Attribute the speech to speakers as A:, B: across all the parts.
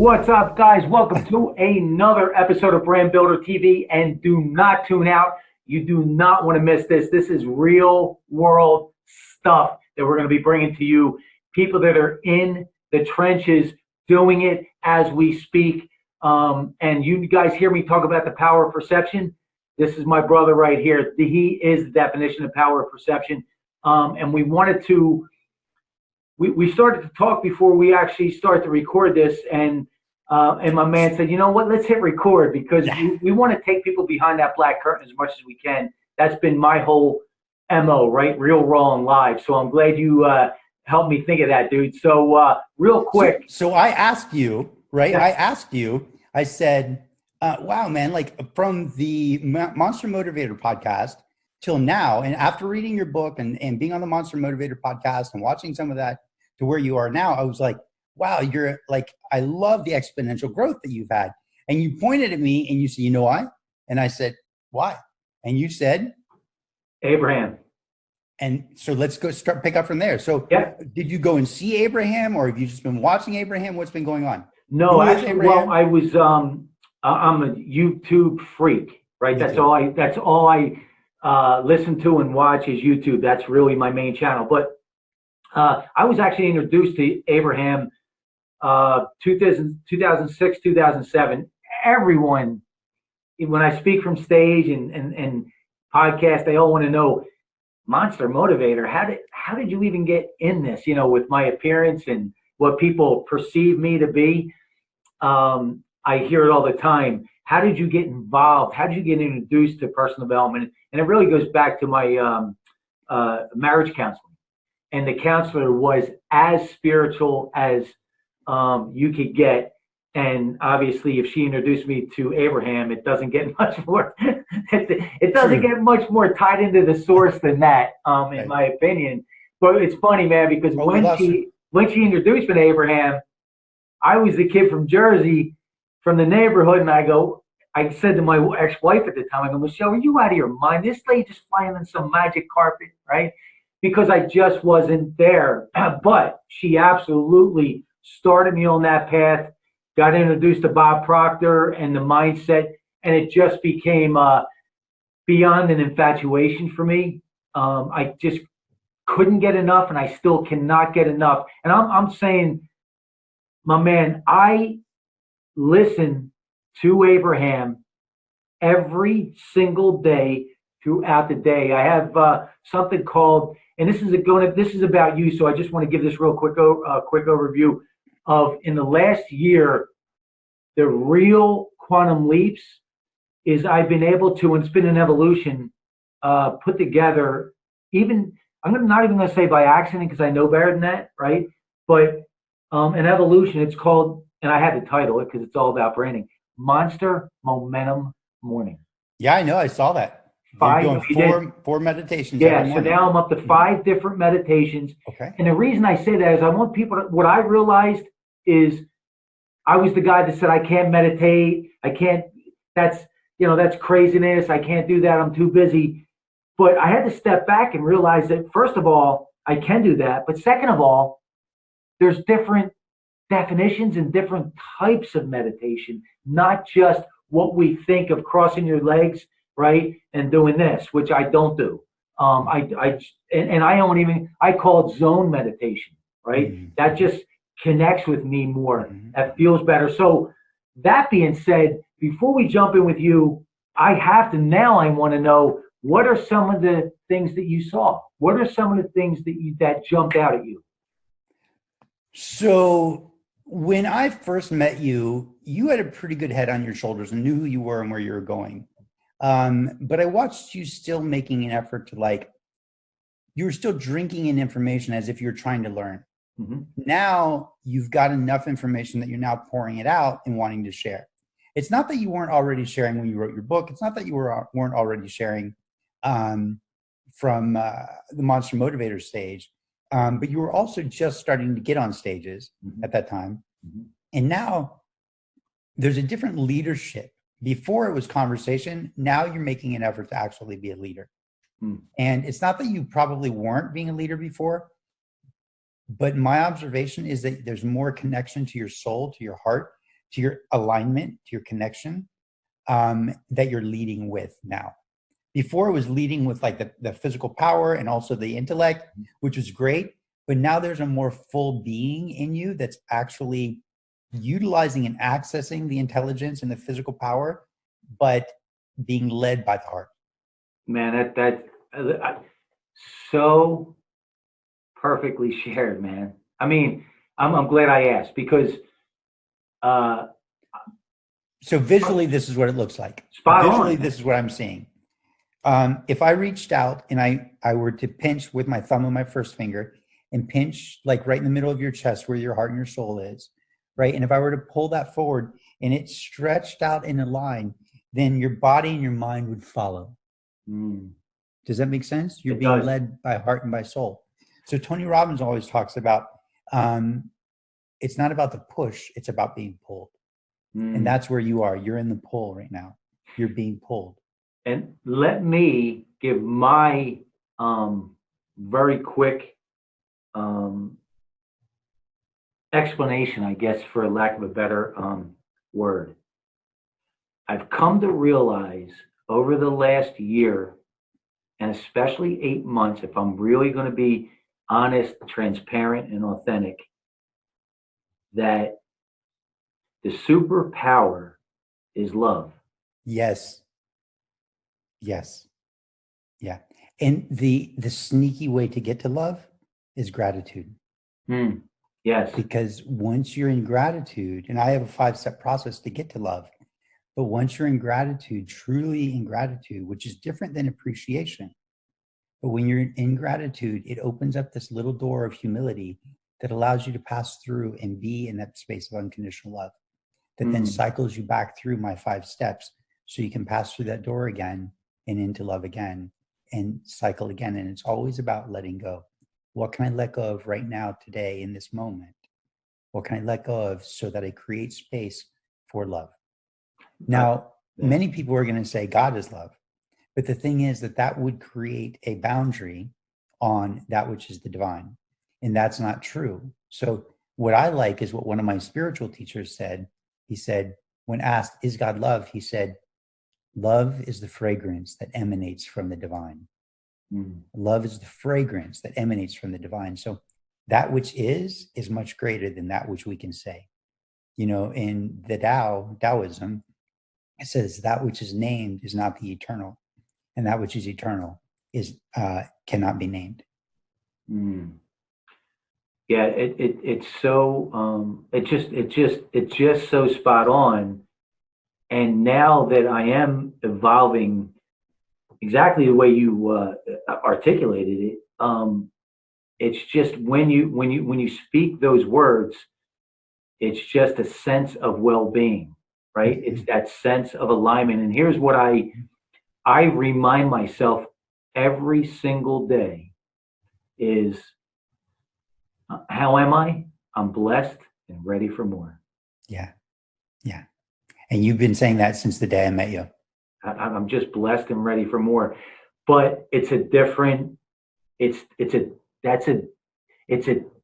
A: What's up, guys? Welcome to another episode of Brand Builder TV, and do not tune out. You do not want to miss this. This is real world stuff that we're going to be bringing to you. People that are in the trenches doing it as we speak. And you guys hear me talk about the power of perception. This is my brother right here. He is the definition of power of perception. And we wanted to we started to talk before we actually started to record this, and my man said, you know what, let's hit record, because we want to take people behind that black curtain as much as we can. That's been my whole MO, right? Real, raw, and live. So I'm glad you helped me think of that, dude. So real quick.
B: So I asked you, right?
A: Yeah.
B: I asked you, I said, wow, man, like from the Monster Motivator podcast till now, and after reading your book and being on the Monster Motivator podcast and watching some of that to where you are now, I was like, wow, you're like, I love the exponential growth that you've had. And you pointed at me and you said, you know why? And I said, why? And you said?
A: Abraham.
B: And so let's pick up from there. So Did you go and see Abraham, or have you just been watching Abraham? What's been going on?
A: No, actually, well, I was, I'm a YouTube freak, right? That's all I listen to and watch is YouTube. That's really my main channel. But I was actually introduced to Abraham 2006, 2007. Everyone, when I speak from stage and podcast, they all want to know, Monster Motivator, how did you even get in this, with my appearance and what people perceive me to be? I hear it all the time. How did you get involved? How did you get introduced to personal development? And it really goes back to my marriage counseling. And the counselor was as spiritual as you could get. And obviously, if she introduced me to Abraham, it doesn't get much more. It doesn't get much more tied into the source than that, in my opinion. But it's funny, man, because when she introduced me to Abraham, I was the kid from Jersey, from the neighborhood, and I said to my ex-wife at the time, I go, Michelle, are you out of your mind? This lady just flying on some magic carpet, right? Because I just wasn't there. But she absolutely started me on that path, got introduced to Bob Proctor and the mindset, and it just became beyond an infatuation for me. I just couldn't get enough, and I still cannot get enough. And I'm saying, my man, I listen to Abraham every single day throughout the day. I have something called, and this is about you, so I just want to give this real quick overview of, in the last year, the real quantum leaps is I've been able to, and it's been an evolution, put together, I'm not even going to say by accident, because I know better than that, right? But an evolution, it's called, and I had to title it because it's all about branding, Monster Momentum Morning.
B: Yeah, I know. I saw that. You're doing four meditations.
A: Yeah, so now I'm up to 5 different meditations.
B: Okay.
A: And the reason I say that is I want people to, what I realized is I was the guy that said, I can't meditate. I can't, that's craziness. I can't do that. I'm too busy. But I had to step back and realize that, first of all, I can do that. But second of all, there's different definitions and different types of meditation, not just what we think of crossing your legs, right, and doing this, which I don't do. I call it zone meditation, right? Mm-hmm. That just connects with me more. Mm-hmm. That feels better. So that being said, before we jump in with you, I want to know, what are some of the things that you saw? What are some of the things that jumped out at you?
B: So when I first met you, you had a pretty good head on your shoulders and knew who you were and where you were going. But I watched you still making an effort to, you were still drinking in information as if you're trying to learn. Mm-hmm. Now you've got enough information that you're now pouring it out and wanting to share. It's not that you weren't already sharing when you wrote your book. It's not that you weren't already sharing from the Monster Motivator stage. But you were also just starting to get on stages at that time. Mm-hmm. And now there's a different leadership. Before it was conversation. Now you're making an effort to actually be a leader. Mm. And it's not that you probably weren't being a leader before, but my observation is that there's more connection to your soul, to your heart, to your alignment, to your connection, that you're leading with now. Before it was leading with like the physical power and also the intellect, which was great. But now there's a more full being in you that's actually utilizing and accessing the intelligence and the physical power, but being led by the heart.
A: Man, so perfectly shared, man. I mean, I'm glad I asked because
B: so visually, this is what it looks like.
A: Spot
B: visually,
A: on.
B: This is what I'm seeing. If I reached out and I were to pinch with my thumb and my first finger and pinch like right in the middle of your chest where your heart and your soul is, right? And if I were to pull that forward and it stretched out in a line, then your body and your mind would follow. Does that make sense? You're being led by heart and by soul. So Tony Robbins always talks about, it's not about the push, it's about being pulled. And that's where you are. You're in the pull right now. You're being pulled.
A: And let me give my very quick explanation, I guess, for lack of a better word. I've come to realize over the last year, and especially 8 months, if I'm really going to be honest, transparent, and authentic, that the superpower is love.
B: Yes. Yes. Yeah. And the sneaky way to get to love is gratitude.
A: Yes.
B: Because once you're in gratitude, and I have a 5-step process to get to love, but once you're in gratitude, truly in gratitude, which is different than appreciation, but when you're in gratitude, it opens up this little door of humility that allows you to pass through and be in that space of unconditional love that then cycles you back through my 5 steps so you can pass through that door again and into love again and cycle again. And it's always about letting go. What can I let go of right now, today, in this moment? What can I let go of so that I create space for love? Now, many people are going to say God is love. But the thing is that would create a boundary on that which is the divine. And that's not true. So what I like is what one of my spiritual teachers said. He said, when asked, is God love? He said, love is the fragrance that emanates from the divine. Love is the fragrance that emanates from the divine. So that which is much greater than that which we can say. You know, in the Taoism, it says that which is named is not the eternal. And that which is eternal is cannot be named.
A: Yeah, it's so it's just so spot on. And now that I am evolving exactly the way you articulated it, it's just when you speak those words, it's just a sense of well-being, right? It's that sense of alignment. And here's what I remind myself every single day is, how am I? I'm blessed and ready for more.
B: Yeah. Yeah. And you've been saying that since the day I met you.
A: I'm just blessed and ready for more. But it's a different, it's a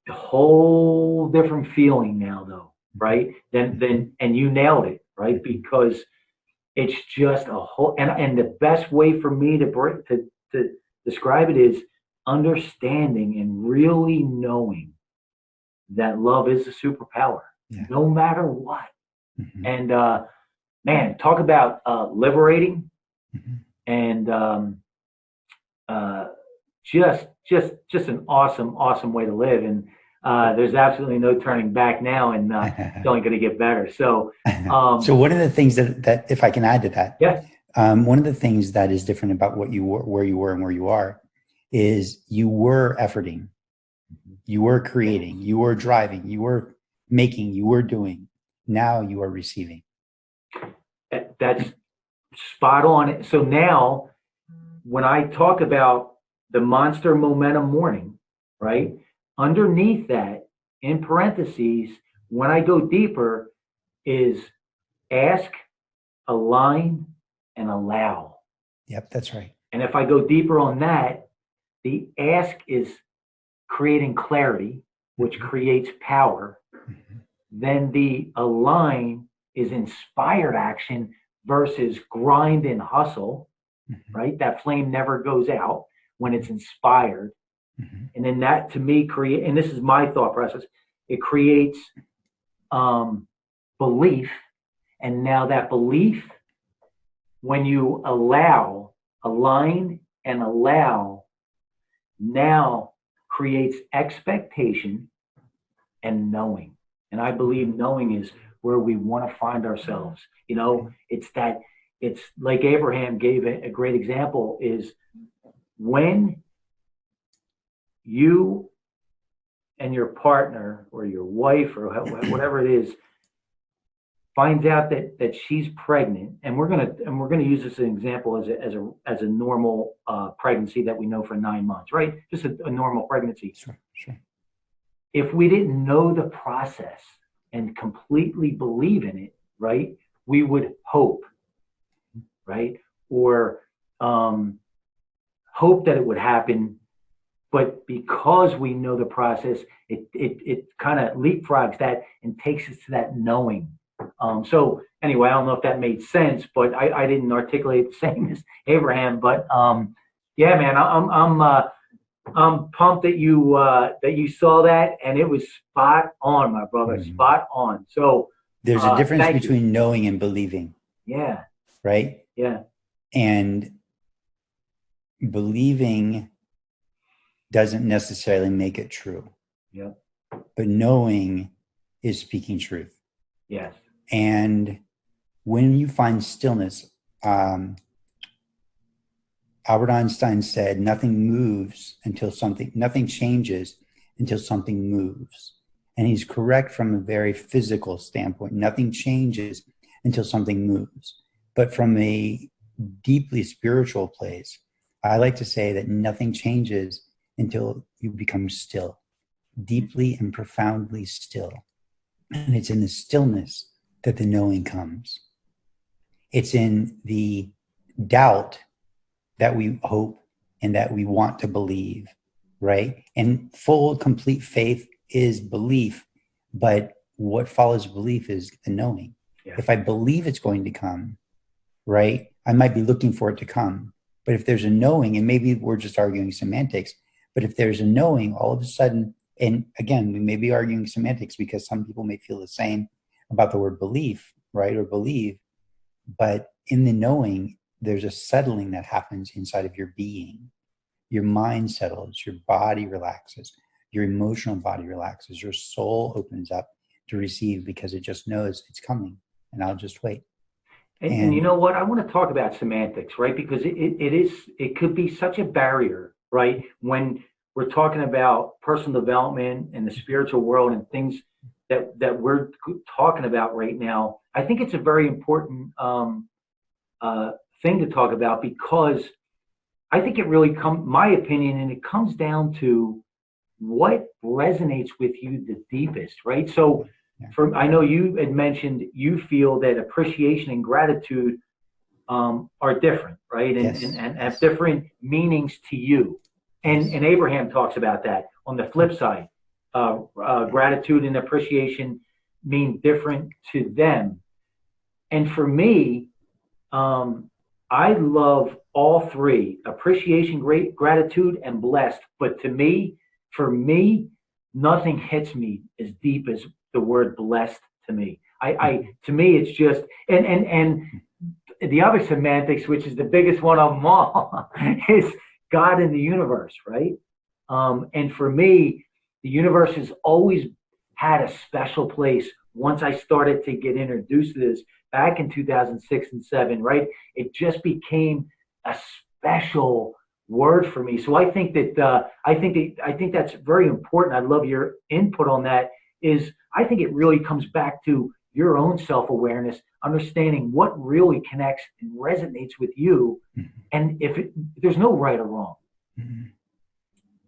A: whole different feeling now though, right? And you nailed it, right? Because it's just a whole, and the best way for me to describe it is understanding and really knowing that love is a superpower, no matter what. And man, talk about liberating and just an awesome way to live. And there's absolutely no turning back now, and it's only going to get better. So,
B: so one of the things that if I can add to that, one of the things that is different about what you were, where you were, and where you are, is you were efforting, you were creating, you were driving, you were making, you were doing. Now you are receiving.
A: That's spot on. So now, when I talk about the monster momentum morning, right? Underneath that, in parentheses, when I go deeper, is ask, align, and allow.
B: Yep, that's right.
A: And if I go deeper on that, the ask is creating clarity, which creates power. Then the align is inspired action versus grind and hustle, right? That flame never goes out when it's inspired. And then that to me create, and this is my thought process, it creates belief. And now that belief, when you align and allow, now creates expectation and knowing. And I believe knowing is where we want to find ourselves. You know, it's like Abraham gave a great example, is when you and your partner or your wife or whatever it is finds out that she's pregnant, and we're gonna use this as an example as a normal pregnancy that we know for 9 months, right? Just a normal pregnancy.
B: Sure.
A: If we didn't know the process and completely believe in it, right, we would hope, right, or hope that it would happen. But because we know the process, it kind of leapfrogs that and takes us to that knowing. So anyway, I don't know if that made sense, but I didn't articulate the same as Abraham. But yeah, man, I'm pumped that you saw that, and it was spot on, my brother, spot on. So
B: there's a difference between knowing and believing.
A: Yeah.
B: Right.
A: Yeah.
B: And believing doesn't necessarily make it true.
A: Yeah.
B: But knowing is speaking truth.
A: Yes.
B: And when you find stillness, Albert Einstein said, nothing changes until something moves. And he's correct from a very physical standpoint. Nothing changes until something moves. But from a deeply spiritual place, I like to say that nothing changes until you become still, deeply and profoundly still. And it's in the stillness that the knowing comes. It's in the doubt that we hope and that we want to believe, right? And full, complete faith is belief, but what follows belief is the knowing. Yeah. If I believe it's going to come, right, I might be looking for it to come. But if there's a knowing, and maybe we're just arguing semantics, but if there's a knowing, all of a sudden, and again, we may be arguing semantics because some people may feel the same about the word belief, right, or believe, but in the knowing, there's a settling that happens inside of your being. Your mind settles, your body relaxes, your emotional body relaxes, your soul opens up to receive because it just knows it's coming, and I'll just wait.
A: And you know what? I want to talk about semantics, right? Because it could be such a barrier, right? When we're talking about personal development and the spiritual world and things that we're talking about right now. I think it's a very important thing to talk about, because I think it really my opinion, and it comes down to what resonates with you the deepest, right? So I know you had mentioned you feel that appreciation and gratitude are different, right? And have different meanings to you. And Abraham talks about that. On the flip side, gratitude and appreciation mean different to them. And for me, I love all three: appreciation, gratitude, and blessed. But for me, nothing hits me as deep as the word blessed to me. To me, it's just, and the other semantics, which is the biggest one of them all, is God in the universe, right? And for me, the universe has always had a special place. Once I started to get introduced to this back in 2006 and 7, right? It just became a special word for me. So I think that's very important. I'd love your input on that. I think it really comes back to your own self-awareness, understanding what really connects and resonates with you. Mm-hmm. And there's no right or wrong.
B: Mm-hmm.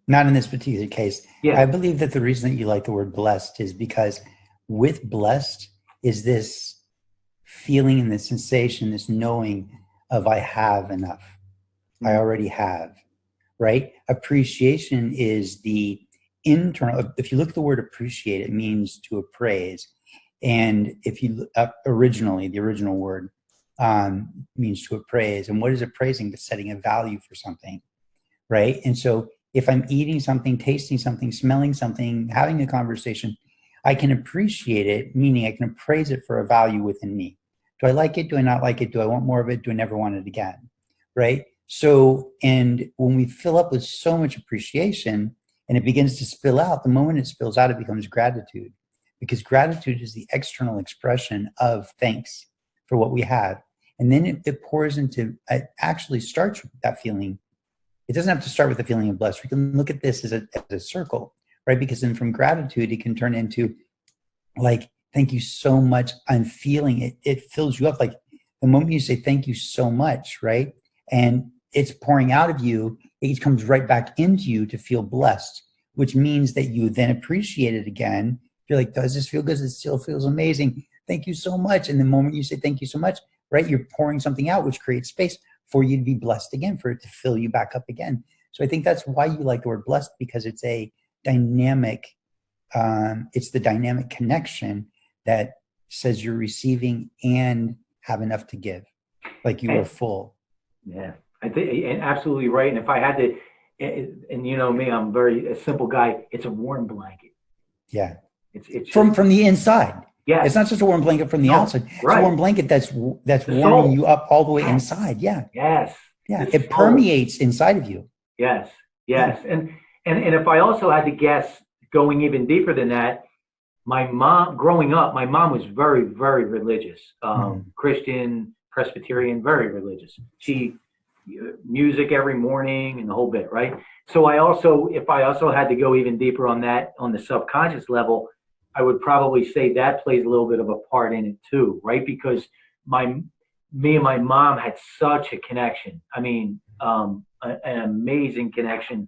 B: Not in this particular case. Yeah. I believe that the reason that you like the word blessed is because with blessed is this feeling and this sensation, this knowing of I have enough. Mm-hmm. I already have, right? Appreciation is the internal. If you look at the word appreciate, it means to appraise. And if you look up originally, the original word means to appraise. And what is appraising? But setting a value for something, right? And so if I'm eating something, tasting something, smelling something, having a conversation, I can appreciate it, meaning I can appraise it for a value within me. Do I like it? Do I not like it? Do I want more of it? Do I never want it again? Right? So, and when we fill up with so much appreciation and it begins to spill out, the moment it spills out, it becomes gratitude, because gratitude is the external expression of thanks for what we have. And then it pours into, it actually starts with that feeling. It doesn't have to start with the feeling of blessed. We can look at this as a circle, right? Because then from gratitude, it can turn into like, thank you so much. I'm feeling it. It fills you up. Like the moment you say, thank you so much, right? And it's pouring out of you, it comes right back into you to feel blessed, which means that you then appreciate it again. You're like, does this feel good? It still feels amazing. Thank you so much. And the moment you say, thank you so much, right? You're pouring something out, which creates space for you to be blessed again, for it to fill you back up again. So I think that's why you like the word blessed, because it's a dynamic, it's the dynamic connection that says you're receiving and have enough to give, like you are full.
A: Yeah, I think, and absolutely right. And if I had to, and you know me, I'm a simple guy. It's a warm blanket.
B: Yeah.
A: It's
B: from the inside.
A: Yeah.
B: It's not just a warm blanket from the outside. It's
A: right.
B: a warm blanket that's warming
A: soul.
B: you up all the way inside. Yeah.
A: Yes.
B: Yeah. It permeates inside of you.
A: Yes. Yes. Yeah. And if I also had to guess, going even deeper than that, my mom, growing up, my mom was very, very religious, Christian, Presbyterian, very religious. She music every morning and the whole bit, right? So if I also had to go even deeper on that, on the subconscious level, I would probably say that plays a little bit of a part in it too, right? Because me and my mom had such a connection. I mean, an amazing connection.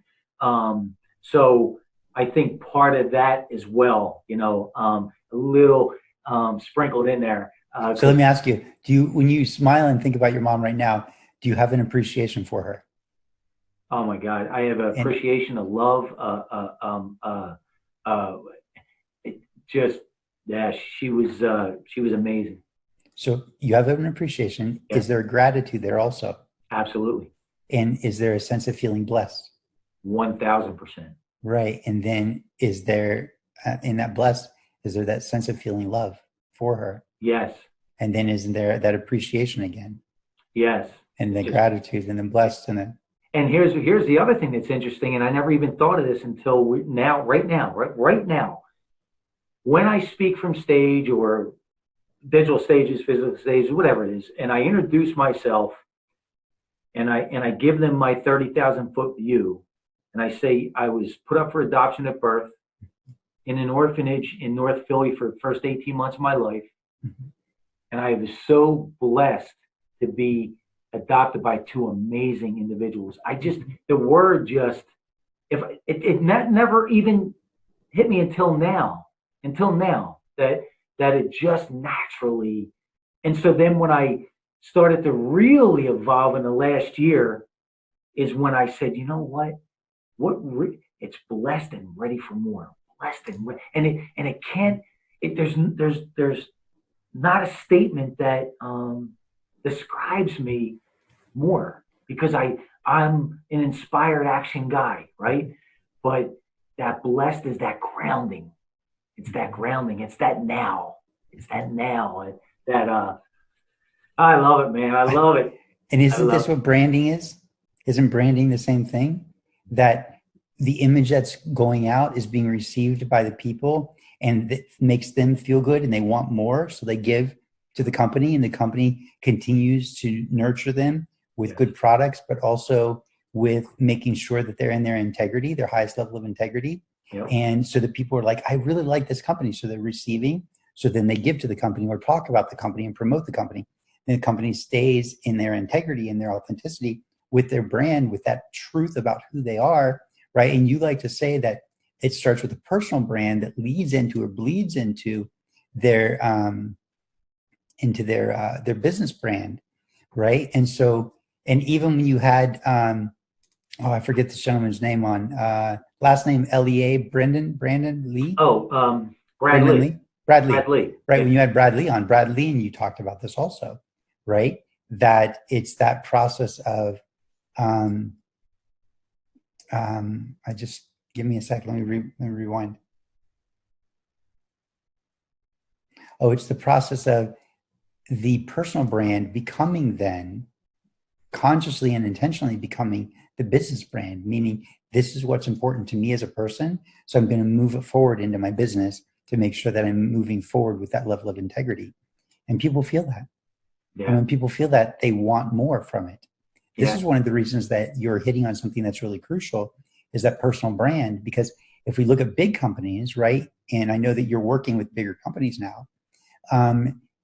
A: So I think part of that as well, a little sprinkled in there.
B: So let me ask you, when you smile and think about your mom right now, do you have an appreciation for her?
A: Oh my God, I have an appreciation, a love, she was amazing.
B: So you have an appreciation. Yeah. Is there gratitude there also?
A: Absolutely.
B: And is there a sense of feeling blessed?
A: 1000%.
B: Right. And then is there, in that blessed, is there that sense of feeling love for her?
A: Yes.
B: And then isn't there that appreciation again?
A: Yes.
B: And the gratitude and then blessed and then.
A: And here's the other thing that's interesting, and I never even thought of this until right now. When I speak from stage or digital stages, physical stages, whatever it is, and I introduce myself and I give them my 30,000-foot view, and I say I was put up for adoption at birth in an orphanage in North Philly for the first 18 months of my life. Mm-hmm. And I was so blessed to be adopted by two amazing individuals. The word just, it never even hit me until now, that it just naturally. And so then when I started to really evolve in the last year is when I said, you know what, it's blessed and ready for more, there's not a statement that describes me more, because I'm an inspired action guy, right? But that blessed is that grounding. It's that grounding. It's that now. I love it, man. I love it.
B: And isn't this what branding is? Isn't branding the same thing? That the image that's going out is being received by the people and it makes them feel good and they want more. So they give to the company and the company continues to nurture them with good products, but also with making sure that they're in their integrity, their highest level of integrity. Yep. And so the people are like, I really like this company. So they're receiving. So then they give to the company or talk about the company and promote the company. And the company stays in their integrity and their authenticity with their brand, with that truth about who they are, right? And you like to say that it starts with a personal brand that leads into or bleeds into their business brand, right? And so, and even when you had, I forget this gentleman's name on last name L-E-A, Brandon Lee.
A: Brandon Lee.
B: Brad Lee,
A: Brad Lee.
B: right?
A: Yeah.
B: When you had Brad Lee on, Brad Lee, and you talked about this also, right? That it's that process of, um, I just, give me a second. Let me rewind. Oh, it's the process of the personal brand becoming then consciously and intentionally becoming the business brand, meaning this is what's important to me as a person. So I'm going to move it forward into my business to make sure that I'm moving forward with that level of integrity. And people feel that.
A: Yeah.
B: And when people feel that, they want more from it. This
A: Yeah.
B: is one of the reasons that you're hitting on something that's really crucial, is that personal brand. Because if we look at big companies, right, and I know that you're working with bigger companies now,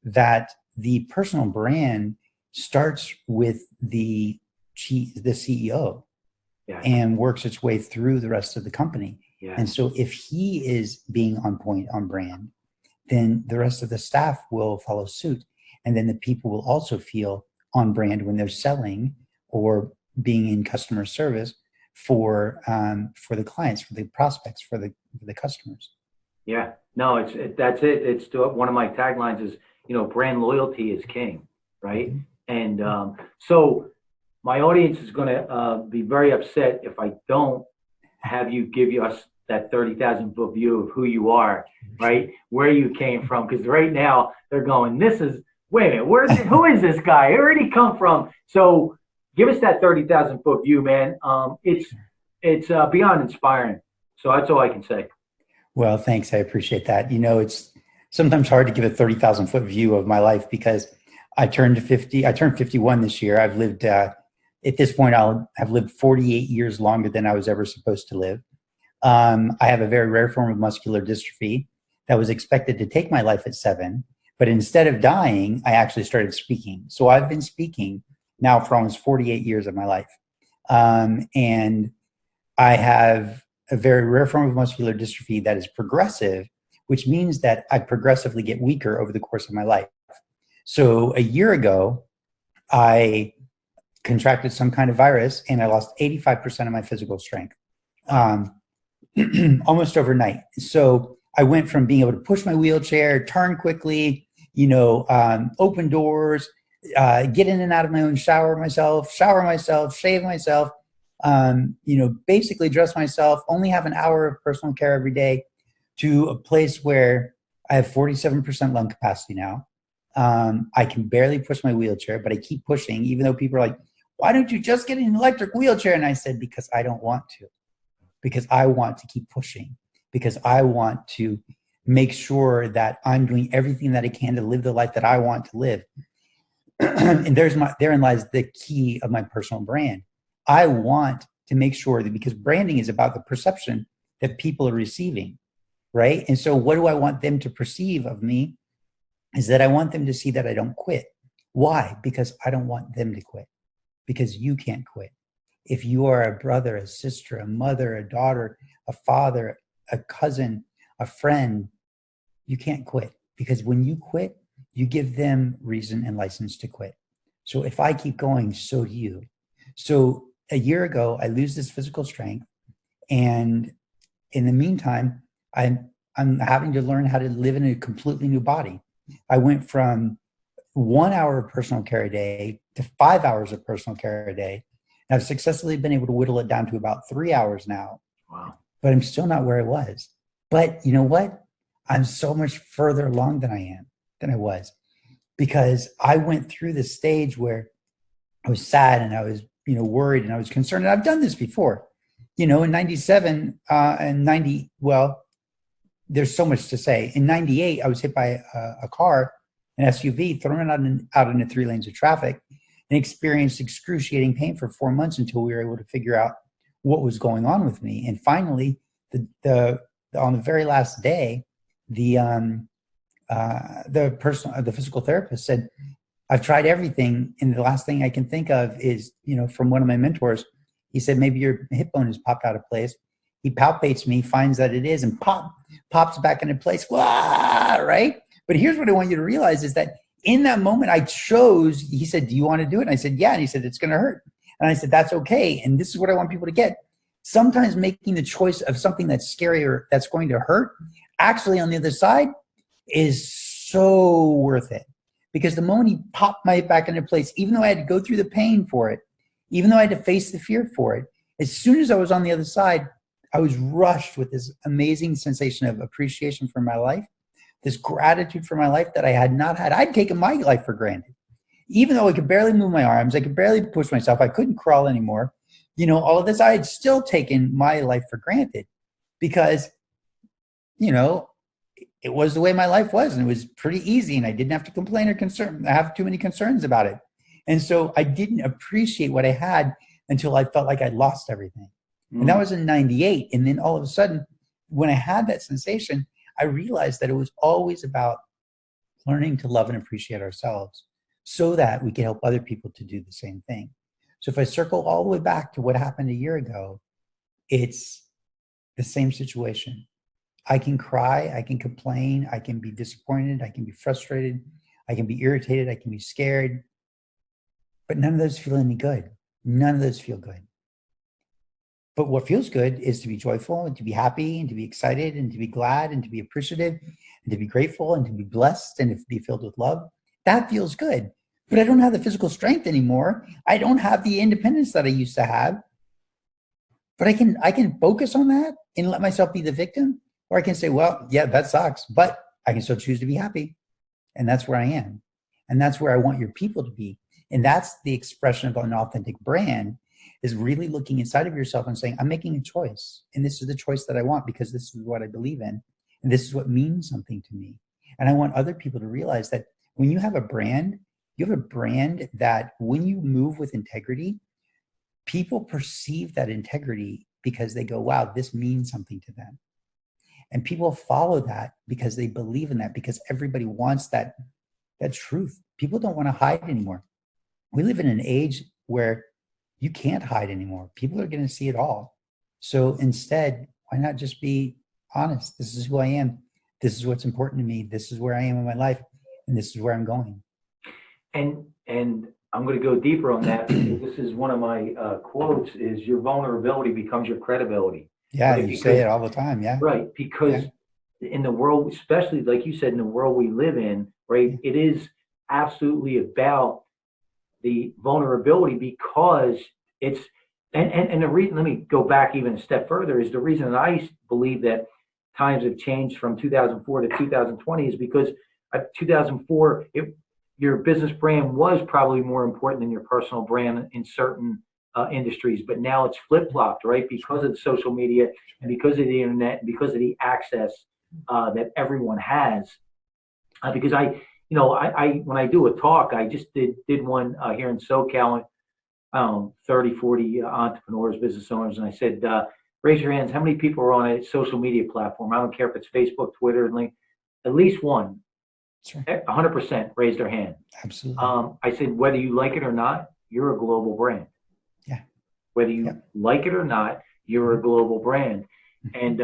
B: that the personal brand starts with the CEO,
A: Yeah.
B: and works its way through the rest of the company.
A: Yeah.
B: And so if he is being on point, on brand, then the rest of the staff will follow suit. And then the people will also feel on brand when they're selling or being in customer service for the clients, for the prospects, for the customers.
A: Yeah. No, that's it. It's one of my taglines is, brand loyalty is king, right?
B: Mm-hmm.
A: And so my audience is going to be very upset if I don't have you give us that 30,000 foot view of who you are, right? Where you came from. Because right now they're going, wait a minute, who is this guy? Where did he come from? So give us that 30,000 foot view, man. It's beyond inspiring. So that's all I can say.
B: Well, thanks. I appreciate that. It's sometimes hard to give a 30,000 foot view of my life because I turned 51 this year. I've lived, at this point, I'll have lived 48 years longer than I was ever supposed to live. I have a very rare form of muscular dystrophy that was expected to take my life at 7, but instead of dying, I actually started speaking. So I've been speaking now for almost 48 years of my life. And I have a very rare form of muscular dystrophy that is progressive, which means that I progressively get weaker over the course of my life. So a year ago, I contracted some kind of virus and I lost 85% of my physical strength, almost overnight. So I went from being able to push my wheelchair, turn quickly, open doors, get in and out of my own shower myself, shave myself, basically dress myself, only have an hour of personal care every day, to a place where I have 47% lung capacity now. I can barely push my wheelchair, but I keep pushing, even though people are like, why don't you just get an electric wheelchair? And I said, because I don't want to, because I want to keep pushing, because I want to make sure that I'm doing everything that I can to live the life that I want to live. And therein lies the key of my personal brand. I want to make sure that, because branding is about the perception that people are receiving, right? And so what do I want them to perceive of me is that I want them to see that I don't quit. Why? Because I don't want them to quit, because you can't quit. If you are a brother, a sister, a mother, a daughter, a father, a cousin, a friend, you can't quit, because when you quit, you give them reason and license to quit. So if I keep going, so do you. So a year ago, I lose this physical strength. And in the meantime, I'm having to learn how to live in a completely new body. I went from 1 hour of personal care a day to 5 hours of personal care a day. And I've successfully been able to whittle it down to about 3 hours now.
A: Wow.
B: But I'm still not where I was. But you know what? I'm so much further along than I was, because I went through this stage where I was sad and I was, worried and I was concerned. And I've done this before, in 97 and 90. Well, there's so much to say. In 98, I was hit by a car, an SUV, thrown out into 3 lanes of traffic, and experienced excruciating pain for 4 months until we were able to figure out what was going on with me. And finally, on the very last day, the physical therapist said, I've tried everything, and the last thing I can think of is, from one of my mentors, he said, maybe your hip bone has popped out of place. He palpates me, finds that it is, and pops back into place. Wah, right? But here's what I want you to realize is that in that moment, I chose, he said, do you want to do it? And I said, yeah. And he said, it's going to hurt. And I said, that's okay. And this is what I want people to get. Sometimes making the choice of something that's scary or that's going to hurt, actually on the other side, is so worth it. Because the moment he popped my back into place, even though I had to go through the pain for it, even though I had to face the fear for it, as soon as I was on the other side, I was rushed with this amazing sensation of appreciation for my life, this gratitude for my life that I had not had. I'd taken my life for granted. Even though I could barely move my arms, I could barely push myself, I couldn't crawl anymore. All of this, I had still taken my life for granted because, it was the way my life was, and it was pretty easy, and I didn't have to complain or have too many concerns about it. And so I didn't appreciate what I had until I felt like I'd lost everything. And that was in 98. And then all of a sudden, when I had that sensation, I realized that it was always about learning to love and appreciate ourselves so that we can help other people to do the same thing. So if I circle all the way back to what happened a year ago, it's the same situation. I can cry, I can complain, I can be disappointed, I can be frustrated, I can be irritated, I can be scared, but none of those feel any good. None of those feel good. But what feels good is to be joyful and to be happy and to be excited and to be glad and to be appreciative and to be grateful and to be blessed and to be filled with love. That feels good. But I don't have the physical strength anymore. I don't have the independence that I used to have. But I can focus on that and let myself be the victim. Or I can say, well, yeah, that sucks, but I can still choose to be happy. And that's where I am. And that's where I want your people to be. And that's the expression of an authentic brand, is really looking inside of yourself and saying, I'm making a choice. And this is the choice that I want because this is what I believe in. And this is what means something to me. And I want other people to realize that when you have a brand, you have a brand that when you move with integrity, people perceive that integrity because they go, wow, this means something to them. And people follow that because they believe in that, because everybody wants that truth. People don't want to hide anymore. We live in an age where you can't hide anymore. People are going to see it all. So instead, why not just be honest? This is who I am. This is what's important to me. This is where I am in my life. And this is where I'm going.
A: And I'm going to go deeper on that because this is one of my quotes is your vulnerability becomes your credibility.
B: Yeah, right? You say it all the time. Yeah.
A: Right. Because in the world, especially like you said, in the world we live in, right, it is absolutely about the vulnerability because it's, and the reason, let me go back even a step further, is the reason that I believe that times have changed from 2004 to 2020 is because 2004, your business brand was probably more important than your personal brand in certain industries, but now it's flip-flopped, right? Because of the social media and because of the internet and because of the access that everyone has. Because I when I do a talk, I just did one here in SoCal, 30, 40 entrepreneurs, business owners, and I said, raise your hands. How many people are on a social media platform? I don't care if it's Facebook, Twitter, and LinkedIn. At least one. Sure. 100% raised their hand.
B: Absolutely.
A: I said, whether you like it or not, you're a global brand.
B: Yeah.
A: Whether you like it or not, you're a global brand. And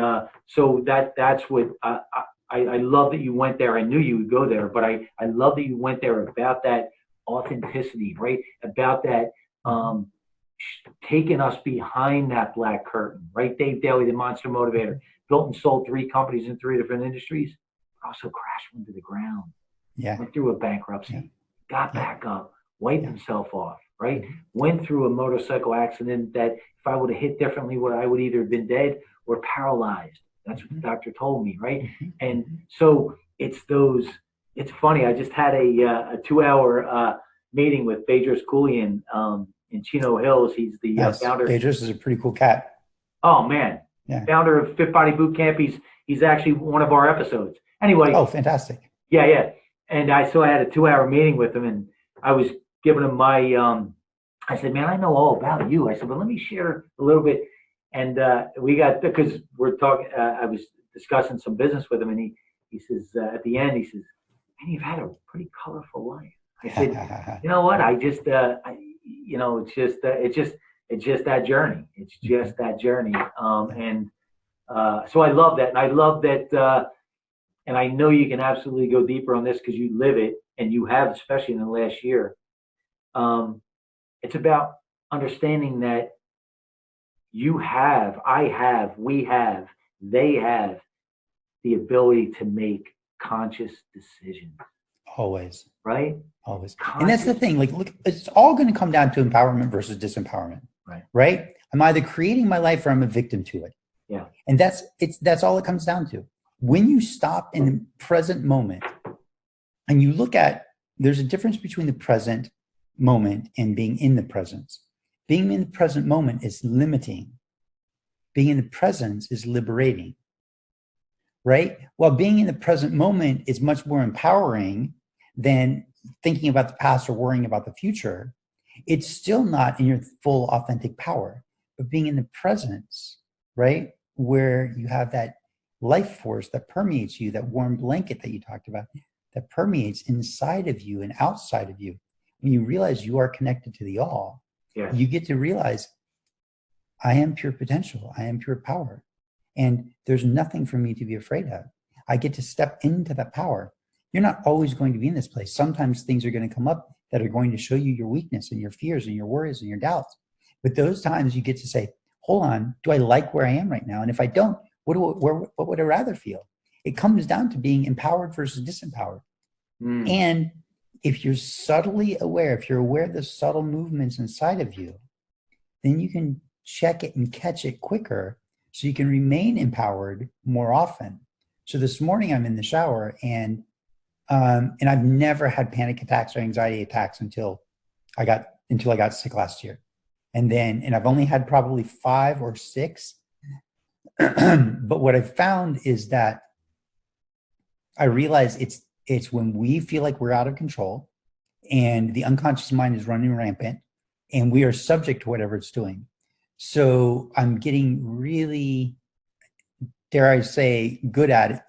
A: so that's what I love that you went there. I knew you would go there, but I love that you went there about that authenticity, right? About that taking us behind that black curtain, right? Dave Daly, the monster motivator, built and sold 3 companies in 3 different industries, also crashed into the ground. Went through a bankruptcy, got back up, wiped himself off, right? Went through a motorcycle accident that if I would have hit differently, I would either have been dead or paralyzed. That's what the doctor told me, right? And so it's funny. I just had a 2-hour meeting with Bedros Keuilian in Chino Hills. He's the founder.
B: Bedros is a pretty cool cat.
A: Oh man, founder of Fit Body Boot Camp. He's actually one of our episodes. Anyway.
B: Oh, fantastic.
A: Yeah. And I had a 2-hour meeting with him, and I was giving him my. I said, man, I know all about you. I said, but let me share a little bit. And we got, because we're talking, I was discussing some business with him, and he says, at the end, he says, man, you've had a pretty colorful life. I said, you know what? I just, it's just that journey. It's just that journey. So I love that. And I love that, and I know you can absolutely go deeper on this because you live it, and you have, especially in the last year. It's about understanding that you have, I have, we have, they have the ability to make conscious decisions.
B: Always.
A: Right?
B: Always. And that's the thing. Like, look, it's all going to come down to empowerment versus disempowerment.
A: Right.
B: Right? I'm either creating my life or I'm a victim to it.
A: Yeah.
B: And that's all it comes down to. When you stop in the present moment and you look at, there's a difference between the present moment and being in the presence. Being in the present moment is limiting. Being in the presence is liberating. Right? While being in the present moment is much more empowering than thinking about the past or worrying about the future, it's still not in your full authentic power. But being in the presence, right, where you have that life force that permeates you, that warm blanket that you talked about, that permeates inside of you and outside of you. When you realize you are connected to the all,
A: yeah.
B: you get to realize, I am pure potential. I am pure power. And there's nothing for me to be afraid of. I get to step into that power. You're not always going to be in this place. Sometimes things are going to come up that are going to show you your weakness and your fears and your worries and your doubts. But those times you get to say, hold on, do I like where I am right now? And if I don't, what would I rather feel? It comes down to being empowered versus disempowered. And if you're subtly aware, if you're aware of the subtle movements inside of you, then you can check it and catch it quicker so you can remain empowered more often. So this morning I'm in the shower and I've never had panic attacks or anxiety attacks until I got sick last year. And I've only had probably 5 or 6. But what I've found is that I realize it's when we feel like we're out of control and the unconscious mind is running rampant and we are subject to whatever it's doing. So I'm getting really, dare I say, good at it,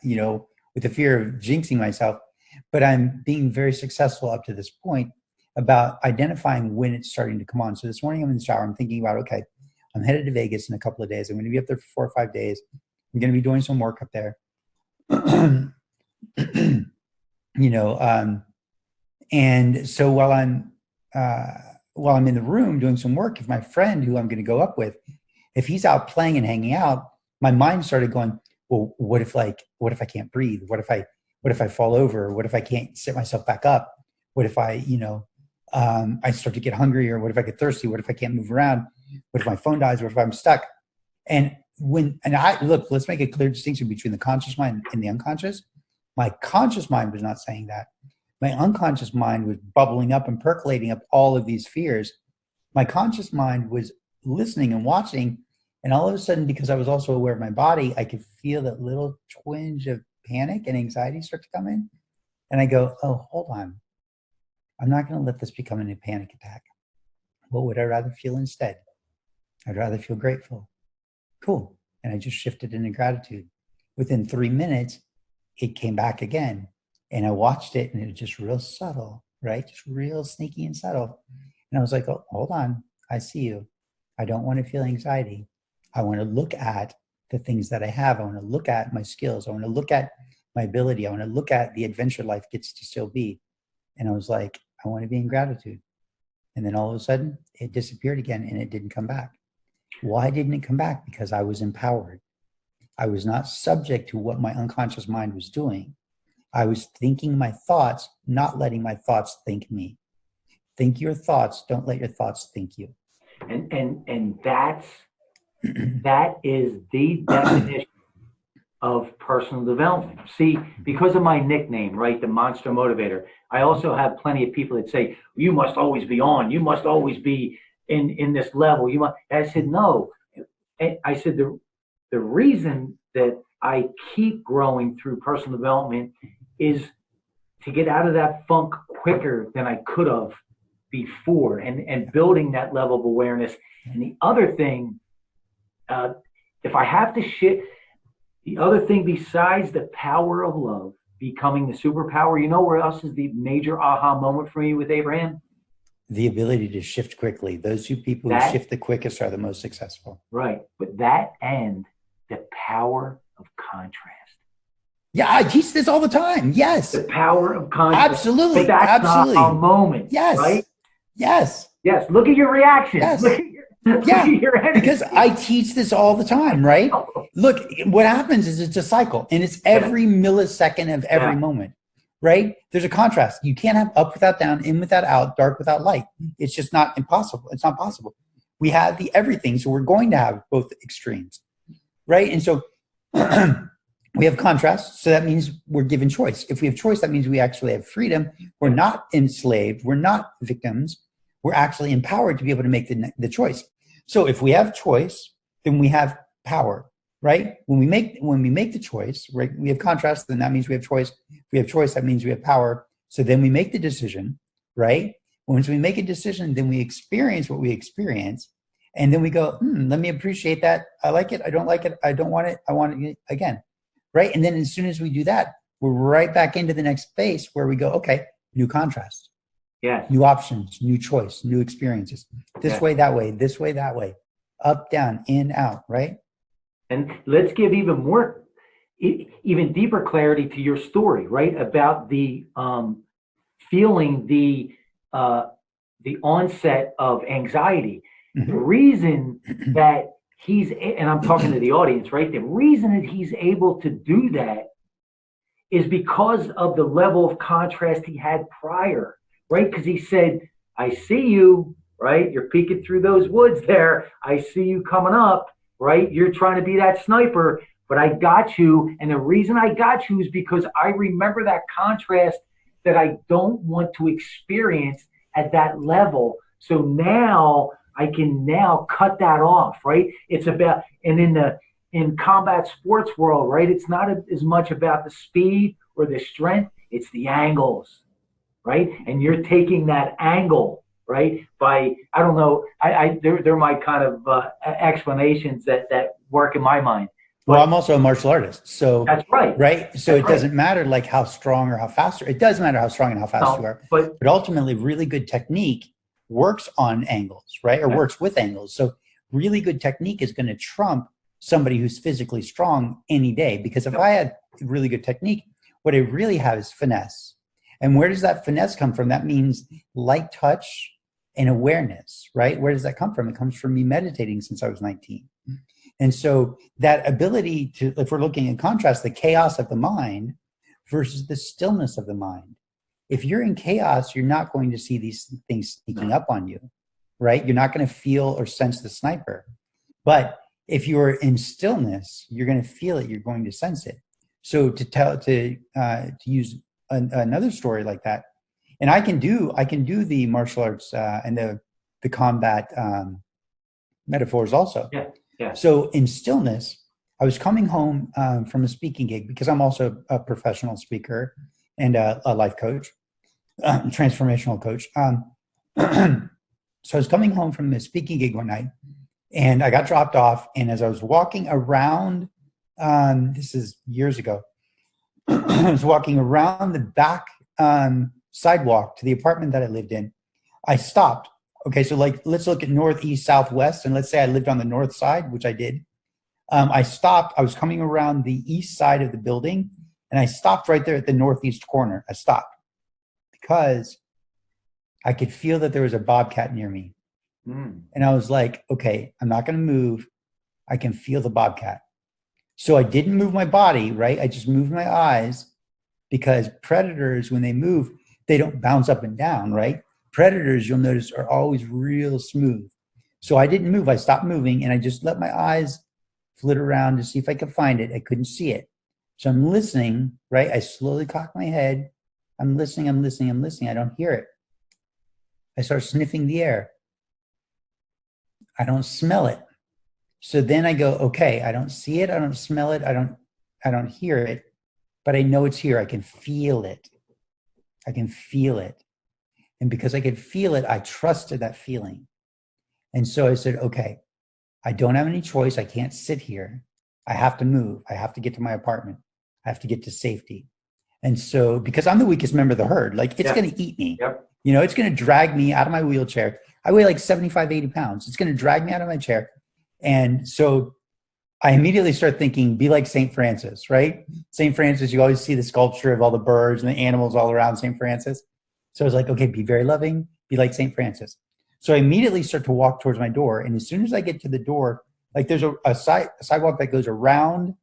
B: with the fear of jinxing myself, but I'm being very successful up to this point about identifying when it's starting to come on. So this morning I'm in the shower, I'm thinking about, okay, I'm headed to Vegas in a couple of days. I'm going to be up there for 4 or 5 days. I'm going to be doing some work up there. And so while I'm in the room doing some work, if my friend who I'm going to go up with, if he's out playing and hanging out, my mind started going, well, what if I can't breathe? What if I fall over? What if I can't sit myself back up? What if I start to get hungry, or what if I get thirsty? What if I can't move around? What if my phone dies? What if I'm stuck? Let's make a clear distinction between the conscious mind and the unconscious. My conscious mind was not saying that. My unconscious mind was bubbling up and percolating up all of these fears. My conscious mind was listening and watching. And all of a sudden, because I was also aware of my body, I could feel that little twinge of panic and anxiety start to come in. And I go, oh, hold on. I'm not going to let this become a panic attack. What would I rather feel instead? I'd rather feel grateful. Cool. And I just shifted into gratitude. Within 3 minutes, it came back again. And I watched it, and it was just real subtle, right? Just real sneaky and subtle. And I was like, oh, hold on. I see you. I don't want to feel anxiety. I want to look at the things that I have. I want to look at my skills. I want to look at my ability. I want to look at the adventure life gets to still be. And I was like, I want to be in gratitude. And then all of a sudden, it disappeared again, and it didn't come back. Why didn't it come back? Because I was empowered. I was not subject to what my unconscious mind was doing. I was thinking my thoughts, not letting my thoughts think me. Think your thoughts. Don't let your thoughts think you.
A: And that is the definition of personal development. See, because of my nickname, right, the Monster Motivator, I also have plenty of people that say, you must always be on. You must always be in this level. I said, no. I said, the reason that I keep growing through personal development is to get out of that funk quicker than I could have before, and building that level of awareness. And the other thing, if I have to shift, the other thing besides the power of love becoming the superpower, where else is the major aha moment for me with Abraham?
B: The ability to shift quickly. Those 2 people who shift the quickest are the most successful.
A: Right. But that and the power of contrast.
B: Yeah, I teach this all the time. Yes.
A: The power of contrast.
B: Absolutely.
A: But that's
B: absolutely.
A: not a moment.
B: Yes.
A: Right?
B: Yes.
A: Yes. Look at your reaction.
B: Yes.
A: Look at your
B: Because I teach this all the time, right? look, what happens is it's a cycle, and it's every millisecond of every moment, right? There's a contrast. You can't have up without down, in without out, dark without light. It's just not impossible. It's not possible. We have the everything, so we're going to have both extremes, right? And so we have contrast, so that means we're given choice. If we have choice, that means we actually have freedom. We're not enslaved. We're not victims. We're actually empowered to be able to make the choice. So if we have choice, then we have power, right? When we make the choice, right, we have contrast, then that means we have choice. If we have choice, that means we have power. So then we make the decision, right? Once we make a decision, then we experience what we experience. And then we go, let me appreciate that. I like it. I don't like it. I don't want it. I want it again, right? And then as soon as we do that, we're right back into the next space where we go, okay, new contrast.
A: Yes.
B: New options, new choice, new experiences. This way, that way, this way, that way. Up, down, in, out, right?
A: And let's give even deeper clarity to your story, right? About the feeling the onset of anxiety. The reason that and I'm talking to the audience, right? The reason that he's able to do that is because of the level of contrast he had prior. Right? Because he said, I see you, right? You're peeking through those woods there. I see you coming up, right? You're trying to be that sniper, but I got you. And the reason I got you is because I remember that contrast that I don't want to experience at that level. So now I can cut that off, right? It's about, and in combat sports world, right? It's not as much about the speed or the strength. It's the angles. Right, and you're taking that angle, right? By I don't know, they're my kind of explanations that work in my mind.
B: But, well, I'm also a martial artist, so
A: that's right.
B: Right, so it doesn't matter like how strong or how fast. It does matter how strong and how fast you are, but ultimately, really good technique works on angles, right, or works with angles. So really good technique is going to trump somebody who's physically strong any day. Because if I had really good technique, what I really have is finesse. And where does that finesse come from? That means light touch and awareness, right? Where does that come from? It comes from me meditating since I was 19. And so that ability to, if we're looking at contrast, the chaos of the mind versus the stillness of the mind. If you're in chaos, you're not going to see these things sneaking up on you, right? You're not going to feel or sense the sniper. But if you're in stillness, you're going to feel it. You're going to sense it. So to use another story like that, and I can do the martial arts and the combat metaphors also.
A: Yeah.
B: So in stillness, I was coming home from a speaking gig because I'm also a professional speaker and a life coach, transformational coach. So I was coming home from the speaking gig one night, and I got dropped off. And as I was walking around, this is years ago. I was walking around the back sidewalk to the apartment that I lived in. I stopped. Okay, so like let's look at north, east, south, west, and let's say I lived on the north side, which I did. I stopped. I was coming around the east side of the building, and I stopped right there at the northeast corner. I stopped because I could feel that there was a bobcat near me. And I was like, okay, I'm not going to move. I can feel the bobcat. So I didn't move my body, right? I just moved my eyes, because predators, when they move, they don't bounce up and down, right? Predators, you'll notice, are always real smooth. So I didn't move. I stopped moving, and I just let my eyes flit around to see if I could find it. I couldn't see it. So I'm listening, right? I slowly cock my head. I'm listening. I don't hear it. I start sniffing the air. I don't smell it. So then I go, okay, I don't see it. I don't smell it. I don't hear it, but I know it's here. I can feel it. And because I could feel it, I trusted that feeling. And so I said, okay, I don't have any choice. I can't sit here. I have to move. I have to get to my apartment. I have to get to safety. And so, because I'm the weakest member of the herd, like it's going to eat me. You know, it's going to drag me out of my wheelchair. I weigh like 75, 80 pounds. It's going to drag me out of my chair. And so I immediately start thinking, be like St. Francis, right? St. Francis, you always see the sculpture of all the birds and the animals all around St. Francis. So I was like, okay, be very loving, be like St. Francis. So I immediately start to walk towards my door. And as soon as I get to the door, Like there's a sidewalk that goes around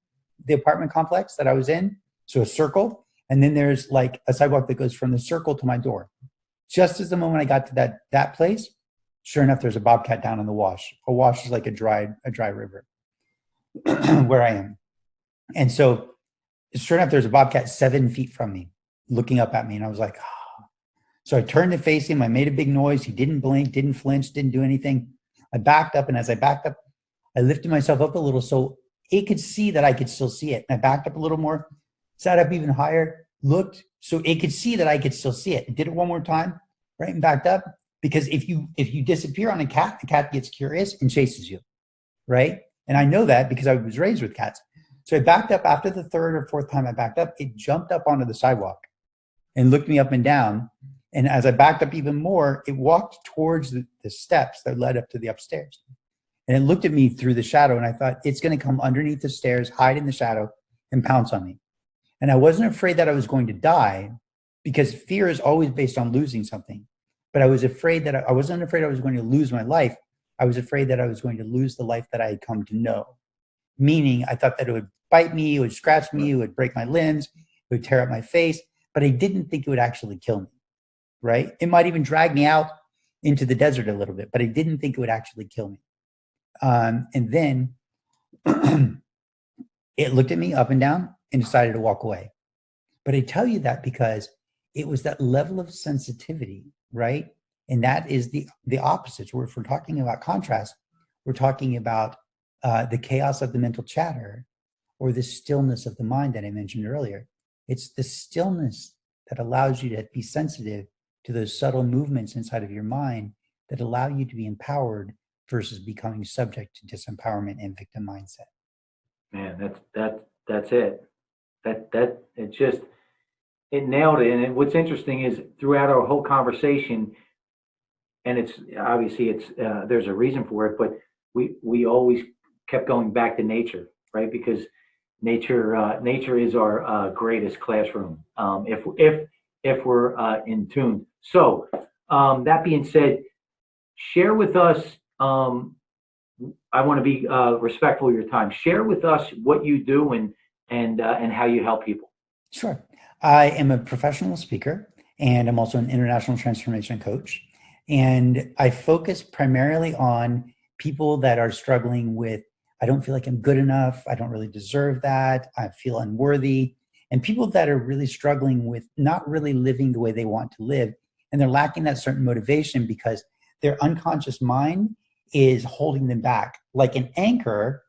B: the apartment complex that I was in. So a circle. And then there's like a sidewalk that goes from the circle to my door. Just as the moment I got to that place, sure enough, there's a bobcat down in the wash. A wash is like a dry river where I am. And so sure enough, there's a bobcat 7 feet from me looking up at me. And I was like, oh. So I turned to face him. I made a big noise. He didn't blink, didn't flinch, didn't do anything. I backed up. And as I backed up, I lifted myself up a little so it could see that I could still see it. And I backed up a little more, sat up even higher, looked so it could see that I could still see it. I did it one more time, right? And backed up. Because if you disappear on a cat, the cat gets curious and chases you, right? And I know that because I was raised with cats. So I backed up after the third or fourth time I backed up, it jumped up onto the sidewalk and looked me up and down. And as I backed up even more, it walked towards the steps that led up to the upstairs. And it looked at me through the shadow, and I thought, it's going to come underneath the stairs, hide in the shadow, and pounce on me. And I wasn't afraid that I was going to die, because fear is always based on losing something. But I was afraid that I wasn't afraid I was going to lose my life. I was afraid that I was going to lose the life that I had come to know. Meaning, I thought that it would bite me, it would scratch me, it would break my limbs, it would tear up my face, but I didn't think it would actually kill me, right? It might even drag me out into the desert a little bit, but I didn't think it would actually kill me. And then it looked at me up and down and decided to walk away. But I tell you that because it was that level of sensitivity, right? And that is the opposite. So if we're talking about contrast, we're talking about the chaos of the mental chatter or the stillness of the mind that I mentioned earlier. It's the stillness that allows you to be sensitive to those subtle movements inside of your mind that allow you to be empowered versus becoming subject to disempowerment and victim mindset.
A: Man, that's it. That it nailed it. And what's interesting is throughout our whole conversation, and it's obviously there's a reason for it, but we always kept going back to nature, right? Because nature is our greatest classroom, if we're in tune. So that being said, share with us. I want to be respectful of your time. Share with us what you do and how you help people.
B: Sure. I am a professional speaker, and I'm also an international transformation coach. And I focus primarily on people that are struggling with, I don't feel like I'm good enough, I don't really deserve that, I feel unworthy, and people that are really struggling with not really living the way they want to live. And they're lacking that certain motivation because their unconscious mind is holding them back. Like an anchor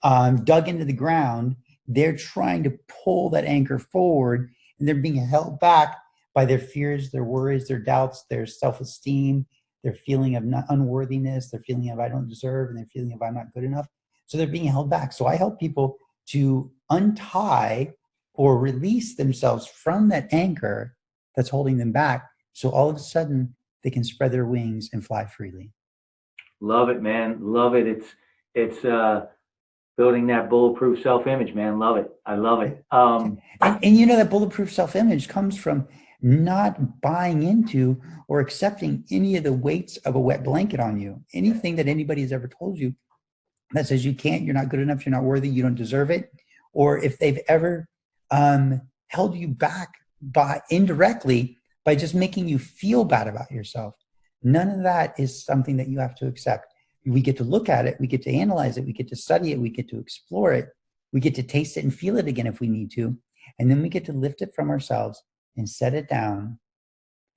B: dug into the ground, they're trying to pull that anchor forward, and they're being held back by their fears, their worries, their doubts, their self-esteem, their feeling of unworthiness, their feeling of I don't deserve, and their feeling of I'm not good enough. So they're being held back. So I help people to untie or release themselves from that anchor that's holding them back. So all of a sudden they can spread their wings and fly freely.
A: Love it, man. Love it. It's building that bulletproof self-image, man. Love it. I love it.
B: And you know, that bulletproof self-image comes from not buying into or accepting any of the weights of a wet blanket on you. Anything that anybody has ever told you that says you can't, you're not good enough, you're not worthy, you don't deserve it. Or if they've ever held you back by indirectly by just making you feel bad about yourself. None of that is something that you have to accept. We get to look at it, we get to analyze it, we get to study it, we get to explore it, we get to taste it and feel it again if we need to. And then we get to lift it from ourselves and set it down,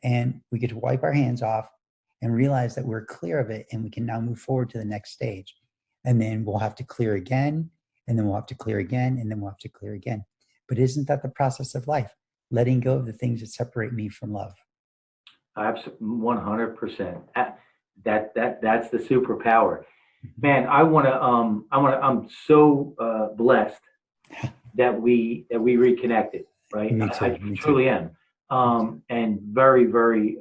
B: and we get to wipe our hands off and realize that we're clear of it, and we can now move forward to the next stage. And then we'll have to clear again, and then we'll have to clear again, and then we'll have to clear again. But isn't that the process of life? Letting go of the things that separate me from love.
A: Absolutely, 100%. That's the superpower, man. I'm so blessed that we reconnected, right?
B: Me too,
A: I truly am, and very, very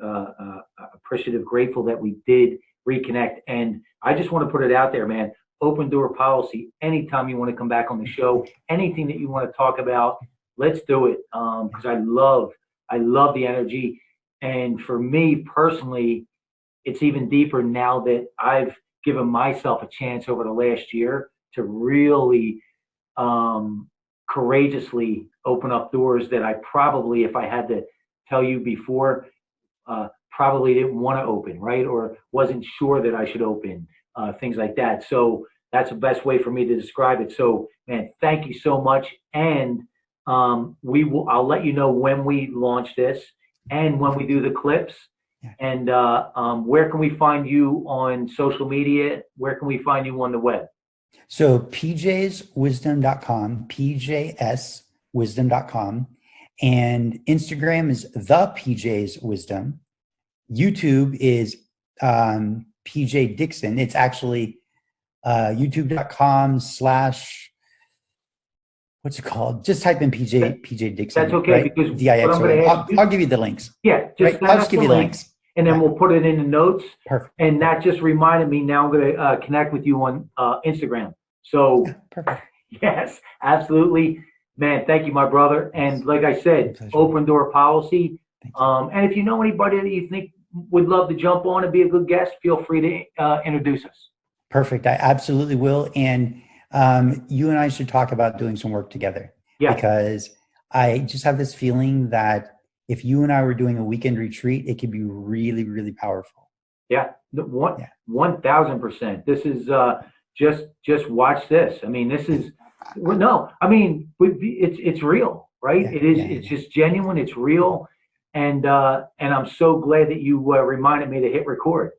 A: appreciative, grateful that we did reconnect. And I just want to put it out there, man. Open door policy. Anytime you want to come back on the show, anything that you want to talk about, let's do it. Because I love the energy. And for me personally, it's even deeper now that I've given myself a chance over the last year to really courageously open up doors that I probably, if I had to tell you before, probably didn't want to open, right? Or wasn't sure that I should open, things like that. So that's the best way for me to describe it. So, man, thank you so much. And I'll let you know when we launch this and when we do the clips.
B: Yeah.
A: And where can we find you on social media? Where can we find you on the web?
B: So pjswisdom.com, pjswisdom.com, and Instagram is the PJ's Wisdom. YouTube is PJ Dixon. It's actually youtube.com/ what's it called? Just type in PJ Dixon.
A: That's okay,
B: right?
A: because
B: DIX.
A: what I'm going to ask you,
B: I'll give you the links.
A: yeah, just
B: Right? I'll just give you the links.
A: and then we'll put it in the notes.
B: Perfect.
A: And that just reminded me. Now I'm going to connect with you on Instagram. So
B: Perfect.
A: yes, absolutely, man. Thank you, my brother. And like I said, open door policy. And if you know anybody that you think would love to jump on and be a good guest, feel free to introduce us.
B: Perfect. I absolutely will. And you and I should talk about doing some work together.
A: Yeah.
B: Because I just have this feeling that if you and I were doing a weekend retreat, it could be really, really powerful.
A: Yeah, 1,000%. This is just watch this. I mean, this is it's real, right?
B: Yeah,
A: it is. It's just genuine. It's real, and I'm so glad that you reminded me to hit record.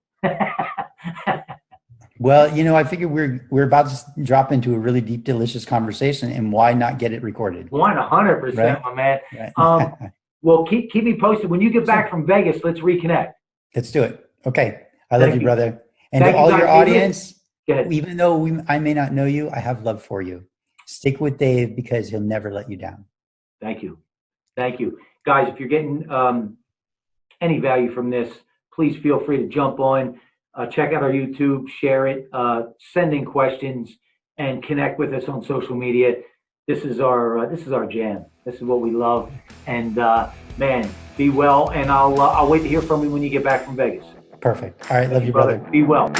B: Well, I figured we're about to drop into a really deep, delicious conversation, and why not get it recorded?
A: 100%, my man.
B: Right.
A: Well, keep me posted when you get back from Vegas. Let's reconnect.
B: Let's do it. Okay. I love you, brother. And
A: Thank
B: to all
A: you,
B: your audience,
A: even
B: though I may not know you, I have love for you. Stick with Dave because he'll never let you down.
A: Thank you. Thank you. Guys, if you're getting any value from this, please feel free to jump on, check out our YouTube, share it, send in questions, and connect with us on social media. This is our jam. This is what we love. And man, be well. And I'll wait to hear from you when you get back from Vegas.
B: Perfect. All right. Love you, brother.
A: Be well.